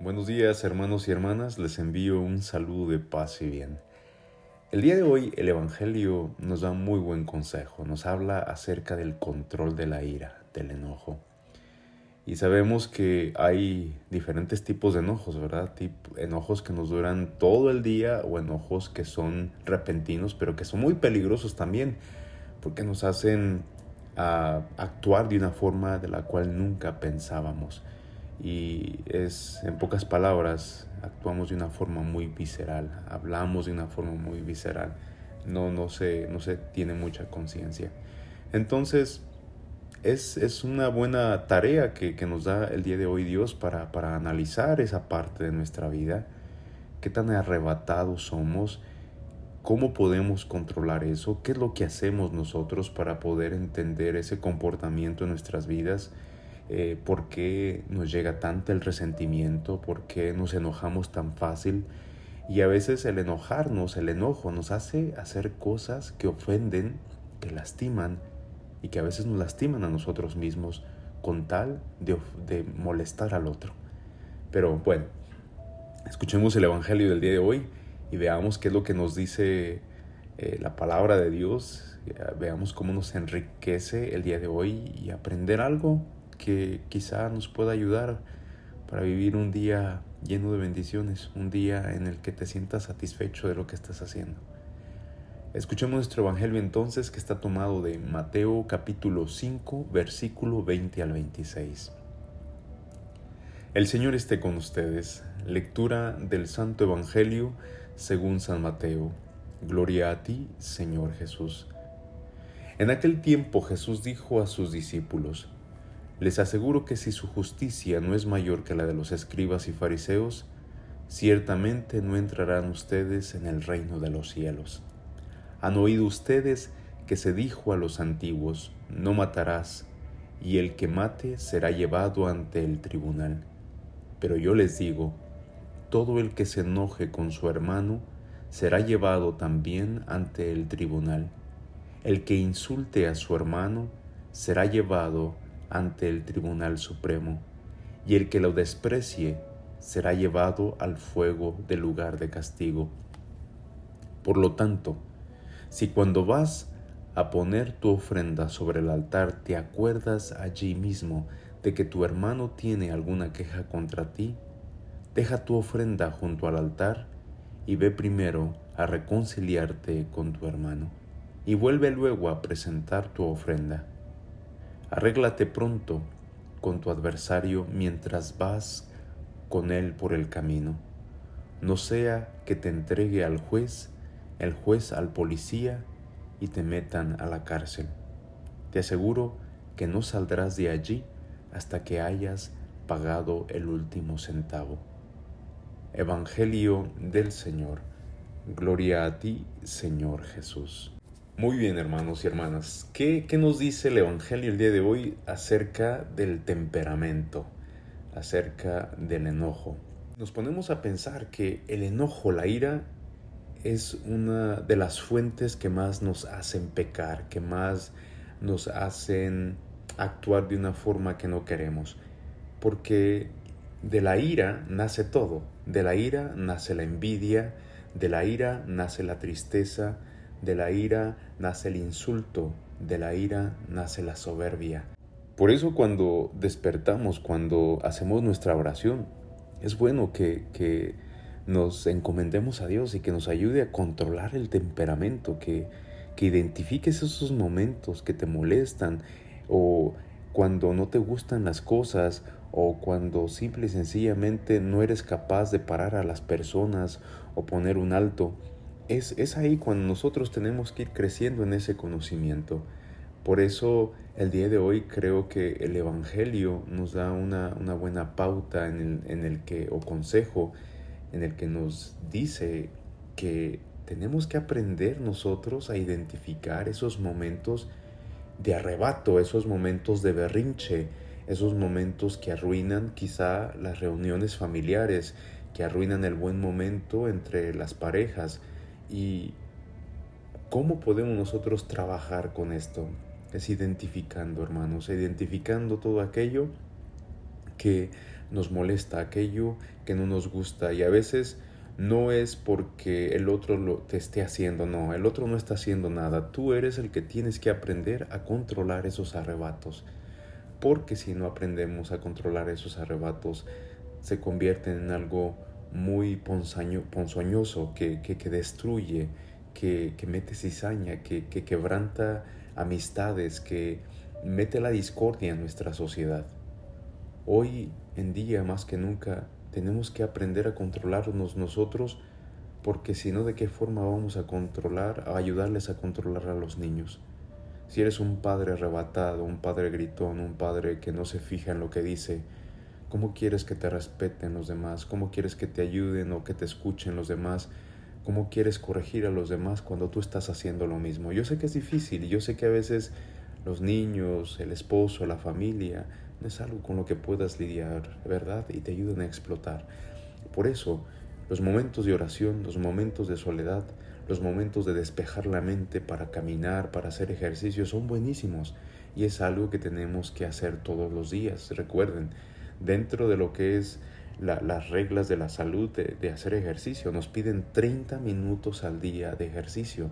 Buenos días, hermanos y hermanas, les envío un saludo de paz y bien. El día de hoy el Evangelio nos da un muy buen consejo, nos habla acerca del control de la ira, del enojo. Y sabemos que hay diferentes tipos de enojos, ¿verdad? Enojos que nos duran todo el día o enojos que son repentinos, pero que son muy peligrosos también, porque nos hacen actuar de una forma de la cual nunca pensábamos. Y en pocas palabras, actuamos de una forma muy visceral, hablamos de una forma muy visceral, no se tiene mucha conciencia. Entonces, es una buena tarea que nos da el día de hoy Dios para analizar esa parte de nuestra vida, qué tan arrebatados somos, cómo podemos controlar eso, qué es lo que hacemos nosotros para poder entender ese comportamiento en nuestras vidas. ¿Por qué nos llega tanto el resentimiento? ¿Por qué nos enojamos tan fácil? Y a veces el enojarnos, el enojo nos hace hacer cosas que ofenden, que lastiman y que a veces nos lastiman a nosotros mismos con tal de molestar al otro. Pero bueno, escuchemos el Evangelio del día de hoy y veamos qué es lo que nos dice la palabra de Dios. Veamos cómo nos enriquece el día de hoy y aprender algo que quizá nos pueda ayudar para vivir un día lleno de bendiciones, un día en el que te sientas satisfecho de lo que estás haciendo. Escuchemos nuestro Evangelio entonces, que está tomado de Mateo capítulo 5, versículo 20 al 26. El Señor esté con ustedes. Lectura del Santo Evangelio según San Mateo. Gloria a ti, Señor Jesús. En aquel tiempo Jesús dijo a sus discípulos: les aseguro que si su justicia no es mayor que la de los escribas y fariseos, ciertamente no entrarán ustedes en el reino de los cielos. Han oído ustedes que se dijo a los antiguos: no matarás, y el que mate será llevado ante el tribunal. Pero yo les digo, todo el que se enoje con su hermano será llevado también ante el tribunal. El que insulte a su hermano será llevado ante el Tribunal Supremo, y el que lo desprecie será llevado al fuego del lugar de castigo. Por lo tanto, si cuando vas a poner tu ofrenda sobre el altar te acuerdas allí mismo de que tu hermano tiene alguna queja contra ti, deja tu ofrenda junto al altar y ve primero a reconciliarte con tu hermano, y vuelve luego a presentar tu ofrenda. Arréglate pronto con tu adversario mientras vas con él por el camino. No sea que te entregue al juez, el juez al policía y te metan a la cárcel. Te aseguro que no saldrás de allí hasta que hayas pagado el último centavo. Evangelio del Señor. Gloria a ti, Señor Jesús. Muy bien, hermanos y hermanas, ¿qué nos dice el Evangelio el día de hoy acerca del temperamento, acerca del enojo? Nos ponemos a pensar que el enojo, la ira, es una de las fuentes que más nos hacen pecar, que más nos hacen actuar de una forma que no queremos. Porque de la ira nace todo, de la ira nace la envidia, de la ira nace la tristeza, de la ira nace el insulto, de la ira nace la soberbia. Por eso cuando despertamos, cuando hacemos nuestra oración, es bueno que nos encomendemos a Dios y que nos ayude a controlar el temperamento, que identifiques esos momentos que te molestan, o cuando no te gustan las cosas, o cuando simple y sencillamente no eres capaz de parar a las personas o poner un alto. Es ahí cuando nosotros tenemos que ir creciendo en ese conocimiento. Por eso el día de hoy creo que el Evangelio nos da una buena pauta o consejo en el que nos dice que tenemos que aprender nosotros a identificar esos momentos de arrebato, esos momentos de berrinche, esos momentos que arruinan quizá las reuniones familiares, que arruinan el buen momento entre las parejas. ¿Y cómo podemos nosotros trabajar con esto? Es identificando, hermanos, identificando todo aquello que nos molesta, aquello que no nos gusta. Y a veces no es porque el otro te esté haciendo, no, el otro no está haciendo nada. Tú eres el que tienes que aprender a controlar esos arrebatos. Porque si no aprendemos a controlar esos arrebatos, se convierten en algo muy ponzoñoso que destruye, que mete cizaña, que quebranta amistades, que mete la discordia en nuestra sociedad. Hoy en día, más que nunca, tenemos que aprender a controlarnos nosotros, porque si no, ¿de qué forma vamos a controlar, a ayudarles a controlar a los niños? Si eres un padre arrebatado, un padre gritón, un padre que no se fija en lo que dice, ¿cómo quieres que te respeten los demás? ¿Cómo quieres que te ayuden o que te escuchen los demás? ¿Cómo quieres corregir a los demás cuando tú estás haciendo lo mismo? Yo sé que es difícil y yo sé que a veces los niños, el esposo, la familia, no es algo con lo que puedas lidiar, ¿verdad? Y te ayudan a explotar. Por eso, los momentos de oración, los momentos de soledad, los momentos de despejar la mente para caminar, para hacer ejercicio, son buenísimos. Y es algo que tenemos que hacer todos los días. Recuerden, dentro de lo que es las reglas de la salud de hacer ejercicio, nos piden 30 minutos al día de ejercicio.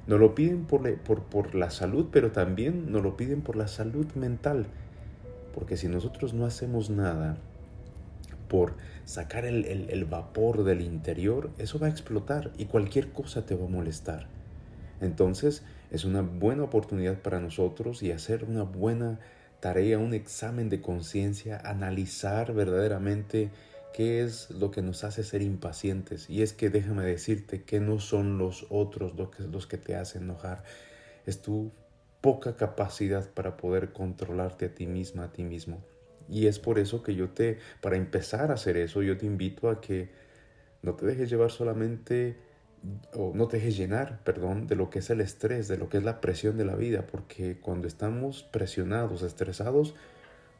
Nos lo piden por la salud, pero también nos lo piden por la salud mental. Porque si nosotros no hacemos nada por sacar el vapor del interior, eso va a explotar y cualquier cosa te va a molestar. Entonces es una buena oportunidad para nosotros y hacer una buena tarea, un examen de conciencia, analizar verdaderamente qué es lo que nos hace ser impacientes. Y es que déjame decirte que no son los otros los que te hacen enojar, es tu poca capacidad para poder controlarte a ti misma, a ti mismo. Y es por eso que para empezar a hacer eso, yo te invito a que no te dejes llevar solamente, o no te dejes llenar, perdón, de lo que es el estrés, de lo que es la presión de la vida, porque cuando estamos presionados, estresados,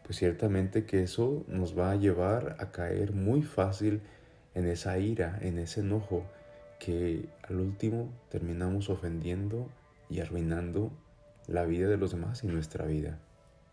pues ciertamente que eso nos va a llevar a caer muy fácil en esa ira, en ese enojo, que al último terminamos ofendiendo y arruinando la vida de los demás y nuestra vida.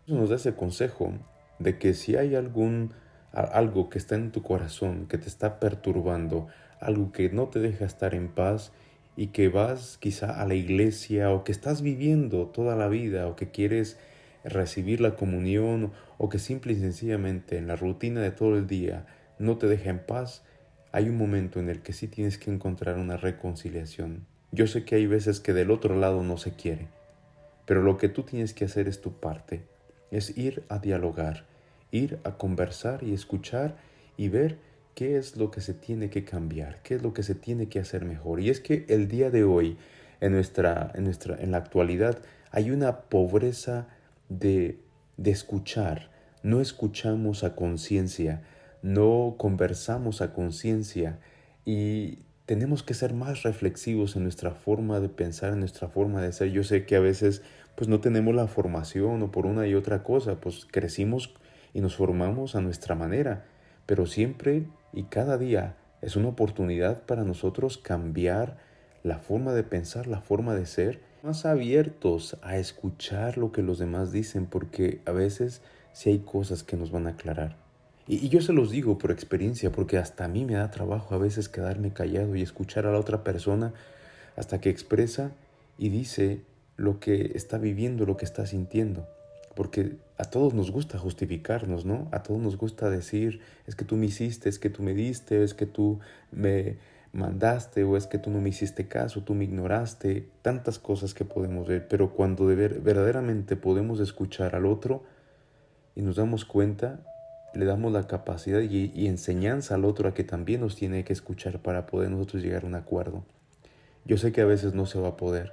Eso nos da ese consejo de que si hay algo que está en tu corazón, que te está perturbando, algo que no te deja estar en paz y que vas quizá a la iglesia o que estás viviendo toda la vida o que quieres recibir la comunión o que simple y sencillamente en la rutina de todo el día no te deja en paz, hay un momento en el que sí tienes que encontrar una reconciliación. Yo sé que hay veces que del otro lado no se quiere, pero lo que tú tienes que hacer es tu parte, es ir a dialogar, ir a conversar y escuchar y ver qué es lo que se tiene que cambiar, qué es lo que se tiene que hacer mejor. Y es que el día de hoy, en la actualidad, hay una pobreza de escuchar. No escuchamos a conciencia, no conversamos a conciencia y tenemos que ser más reflexivos en nuestra forma de pensar, en nuestra forma de ser. Yo sé que a veces pues no tenemos la formación o por una y otra cosa, pues crecimos y nos formamos a nuestra manera, pero siempre y cada día es una oportunidad para nosotros cambiar la forma de pensar, la forma de ser, más abiertos a escuchar lo que los demás dicen, porque a veces sí hay cosas que nos van a aclarar. Y yo se los digo por experiencia, porque hasta a mí me da trabajo a veces quedarme callado y escuchar a la otra persona hasta que expresa y dice lo que está viviendo, lo que está sintiendo. Porque a todos nos gusta justificarnos, ¿no? A todos nos gusta decir, es que tú me hiciste, es que tú me diste, es que tú me mandaste, o es que tú no me hiciste caso, tú me ignoraste, tantas cosas que podemos ver. Pero cuando verdaderamente podemos escuchar al otro y nos damos cuenta, le damos la capacidad y enseñanza al otro a que también nos tiene que escuchar para poder nosotros llegar a un acuerdo. Yo sé que a veces no se va a poder,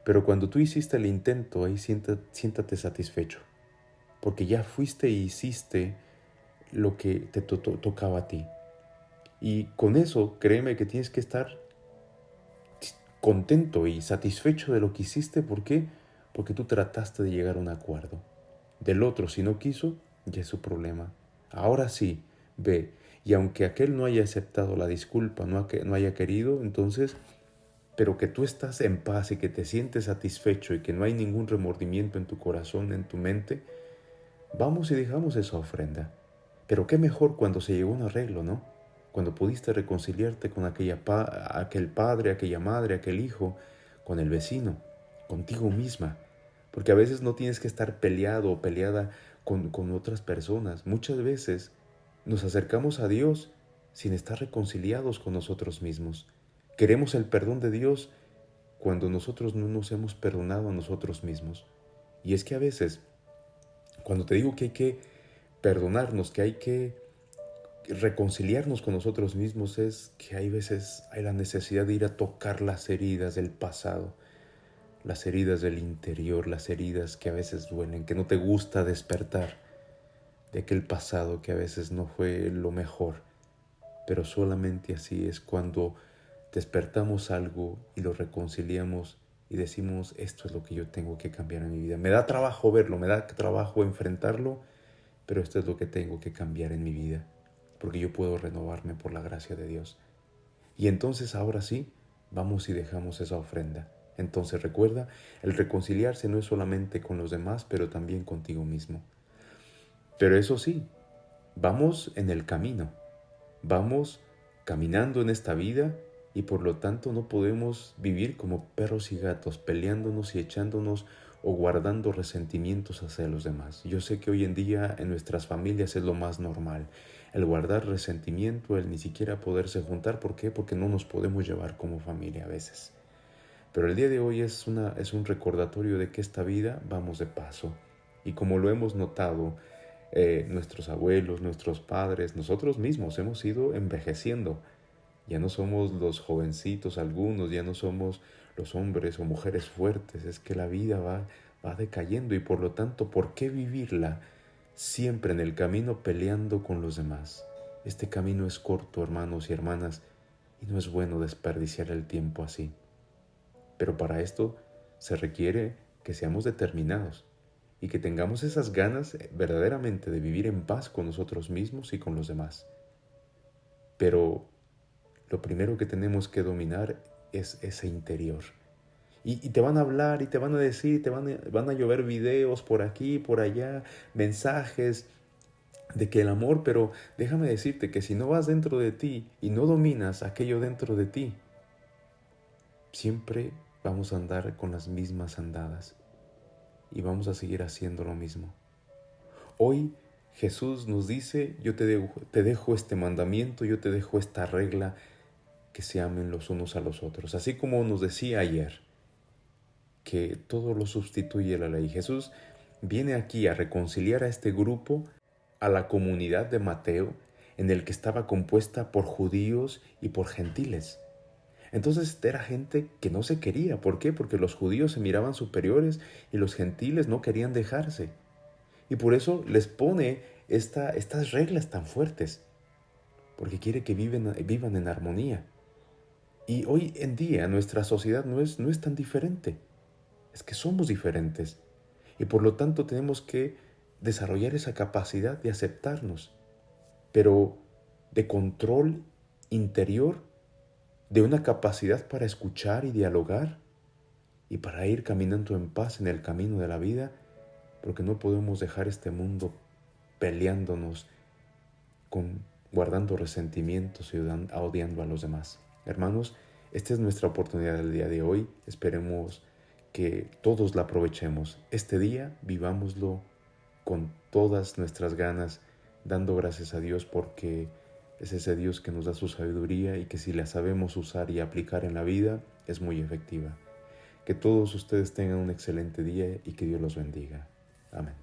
pero cuando tú hiciste el intento, ahí siéntate satisfecho, porque ya fuiste e hiciste lo que te tocaba a ti. Y con eso, créeme que tienes que estar contento y satisfecho de lo que hiciste. ¿Por qué? Porque tú trataste de llegar a un acuerdo. Del otro, si no quiso, ya es su problema. Ahora sí, ve. Y aunque aquel no haya aceptado la disculpa, no haya querido, entonces, pero que tú estás en paz y que te sientes satisfecho y que no hay ningún remordimiento en tu corazón, en tu mente, vamos y dejamos esa ofrenda. Pero qué mejor cuando se llegó a un arreglo, ¿no? Cuando pudiste reconciliarte con aquel padre, aquella madre, aquel hijo, con el vecino, contigo misma. Porque a veces no tienes que estar peleado o peleada con otras personas. Muchas veces nos acercamos a Dios sin estar reconciliados con nosotros mismos. Queremos el perdón de Dios cuando nosotros no nos hemos perdonado a nosotros mismos. Y es que a veces, cuando te digo que hay que perdonarnos, que hay que reconciliarnos con nosotros mismos, es que hay veces hay la necesidad de ir a tocar las heridas del pasado, las heridas del interior, las heridas que a veces duelen, que no te gusta despertar de aquel pasado que a veces no fue lo mejor. Pero solamente así es cuando despertamos algo y lo reconciliamos y decimos, esto es lo que yo tengo que cambiar en mi vida. Me da trabajo verlo, me da trabajo enfrentarlo, pero esto es lo que tengo que cambiar en mi vida, porque yo puedo renovarme por la gracia de Dios. Y entonces ahora sí, vamos y dejamos esa ofrenda. Entonces recuerda, el reconciliarse no es solamente con los demás, pero también contigo mismo. Pero eso sí, vamos en el camino, vamos caminando en esta vida y por lo tanto no podemos vivir como perros y gatos, peleándonos y echándonos o guardando resentimientos hacia los demás. Yo sé que hoy en día en nuestras familias es lo más normal, el guardar resentimiento, el ni siquiera poderse juntar. ¿Por qué? Porque no nos podemos llevar como familia a veces. Pero el día de hoy es un recordatorio de que esta vida vamos de paso. Y como lo hemos notado, nuestros abuelos, nuestros padres, nosotros mismos hemos ido envejeciendo. Ya no somos los jovencitos algunos, ya no somos los hombres o mujeres fuertes. Es que la vida va decayendo y por lo tanto, ¿por qué vivirla siempre en el camino peleando con los demás? Este camino es corto, hermanos y hermanas, y no es bueno desperdiciar el tiempo así. Pero para esto se requiere que seamos determinados y que tengamos esas ganas verdaderamente de vivir en paz con nosotros mismos y con los demás. Pero lo primero que tenemos que dominar es ese interior. Y te van a hablar y te van a decir, van a llover videos por aquí, por allá, mensajes de que el amor, pero déjame decirte que si no vas dentro de ti y no dominas aquello dentro de ti, siempre vamos a andar con las mismas andadas y vamos a seguir haciendo lo mismo. Hoy Jesús nos dice, yo te dejo este mandamiento, yo te dejo esta regla, que se amen los unos a los otros. Así como nos decía ayer, que todo lo sustituye la ley. Jesús viene aquí a reconciliar a este grupo, a la comunidad de Mateo, en el que estaba compuesta por judíos y por gentiles. Entonces era gente que no se quería. ¿Por qué? Porque los judíos se miraban superiores y los gentiles no querían dejarse. Y por eso les pone estas reglas tan fuertes, porque quiere que vivan en armonía. Y hoy en día nuestra sociedad no es tan diferente. Es que somos diferentes. Y por lo tanto tenemos que desarrollar esa capacidad de aceptarnos, pero de control interior, de una capacidad para escuchar y dialogar y para ir caminando en paz en el camino de la vida, porque no podemos dejar este mundo peleándonos, guardando resentimientos y odiando a los demás. Hermanos, esta es nuestra oportunidad del día de hoy. Esperemos que todos la aprovechemos. Este día vivámoslo con todas nuestras ganas, dando gracias a Dios porque es ese Dios que nos da su sabiduría y que si la sabemos usar y aplicar en la vida, es muy efectiva. Que todos ustedes tengan un excelente día y que Dios los bendiga. Amén.